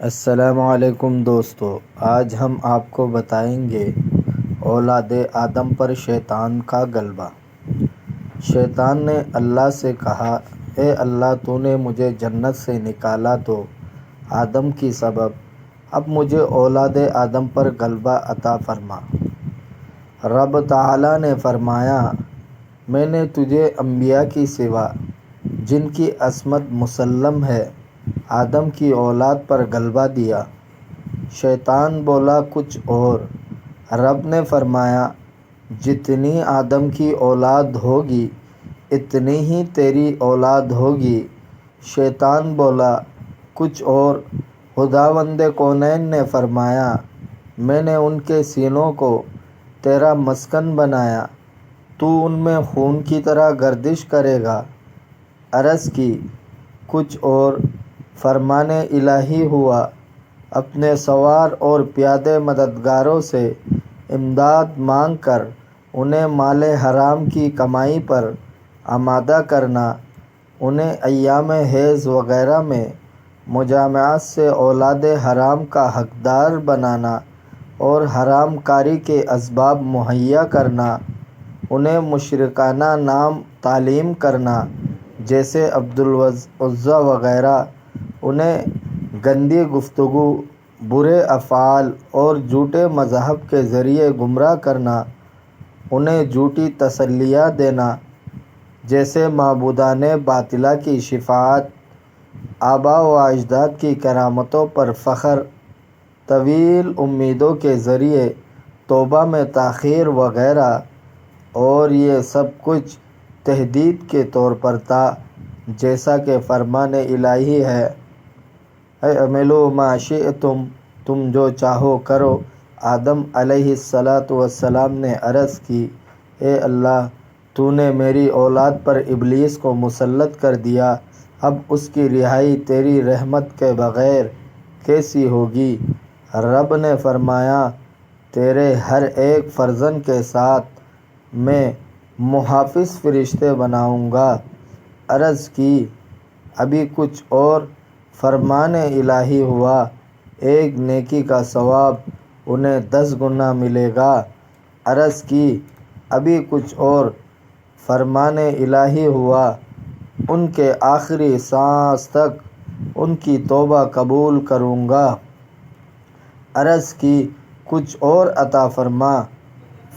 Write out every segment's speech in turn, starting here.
السلام علیکم دوستو، آج ہم آپ کو بتائیں گے اولاد آدم پر شیطان کا غلبہ۔ شیطان نے اللہ سے کہا، اے اللہ، تو نے مجھے جنت سے نکالا تو آدم کی سبب، اب مجھے اولاد آدم پر غلبہ عطا فرما۔ رب تعالیٰ نے فرمایا، میں نے تجھے انبیاء کی سوا جن کی عصمت مسلم ہے آدم کی اولاد پر غلبہ دیا۔ شیطان بولا کچھ اور۔ رب نے فرمایا، جتنی آدم کی اولاد ہوگی اتنی ہی تیری اولاد ہوگی۔ شیطان بولا کچھ اور۔ خداوند کونین نے فرمایا، میں نے ان کے سینوں کو تیرا مسکن بنایا، تو ان میں خون کی طرح گردش کرے گا۔ عرض کی کچھ اور۔ فرمان الہی ہوا، اپنے سوار اور پیادے مددگاروں سے امداد مانگ کر انہیں مال حرام کی کمائی پر آمادہ کرنا، انہیں ایام حیض وغیرہ میں مجامعات سے اولاد حرام کا حقدار بنانا اور حرام کاری کے اسباب مہیا کرنا، انہیں مشرکانہ نام تعلیم کرنا جیسے عبدالعزیٰ وغیرہ، انہیں گندی گفتگو، برے افعال اور جھوٹے مذہب کے ذریعے گمراہ کرنا، انہیں جھوٹی تسلیاں دینا جیسے معبودان باطلہ کی شفاعت، آباء و اجداد کی کرامتوں پر فخر، طویل امیدوں کے ذریعے توبہ میں تاخیر وغیرہ، اور یہ سب کچھ تہدید کے طور پر تھا، جیسا کہ فرمان الہی ہے، اعملوا ما شئتم، تم جو چاہو کرو۔ آدم علیہ السلام نے عرض کی، اے اللہ، تو نے میری اولاد پر ابلیس کو مسلط کر دیا، اب اس کی رہائی تیری رحمت کے بغیر کیسی ہوگی؟ رب نے فرمایا، تیرے ہر ایک فرزند کے ساتھ میں محافظ فرشتے بناؤں گا۔ عرض کی ابھی کچھ اور۔ فرمان الہی ہوا، ایک نیکی کا ثواب انہیں 10 گنا ملے گا۔ عرض کی ابھی کچھ اور۔ فرمان الہی ہوا، ان کے آخری سانس تک ان کی توبہ قبول کروں گا۔ عرض کی کچھ اور عطا فرما۔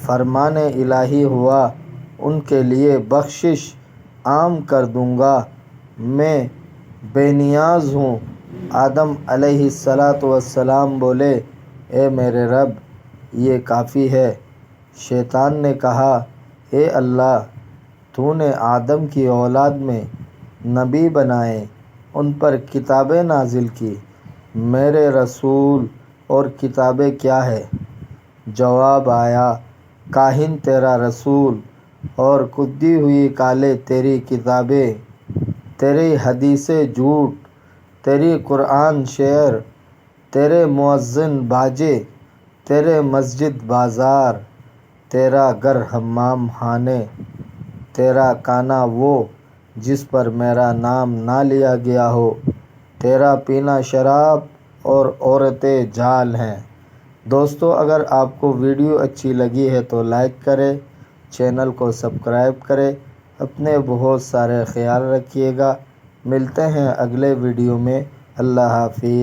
فرمان الہی ہوا، ان کے لیے بخشش عام کر دوں گا، میں بے نیاز ہوں۔ آدم علیہ السلام بولے، اے میرے رب، یہ کافی ہے۔ شیطان نے کہا، اے اللہ، تو نے آدم کی اولاد میں نبی بنائے، ان پر کتابیں نازل کی، میرے رسول اور کتابیں کیا ہے؟ جواب آیا، کاہن تیرا رسول اور کھدی ہوئی کالیں تیری کتابیں، تیری حدیثیں جھوٹ، تیری قرآن شعر، تیرے مؤذن باجے، تیرے مسجد بازار، تیرا گھر حمام خانے، تیرا کانا وہ جس پر میرا نام نہ لیا گیا ہو، تیرا پینا شراب اور عورتیں جھال ہیں۔ دوستو، اگر آپ کو ویڈیو اچھی لگی ہے تو لائک کریں، چینل کو سبسکرائب کریں، اپنے بہت سارے خیال رکھیے گا۔ ملتے ہیں اگلے ویڈیو میں۔ اللہ حافظ۔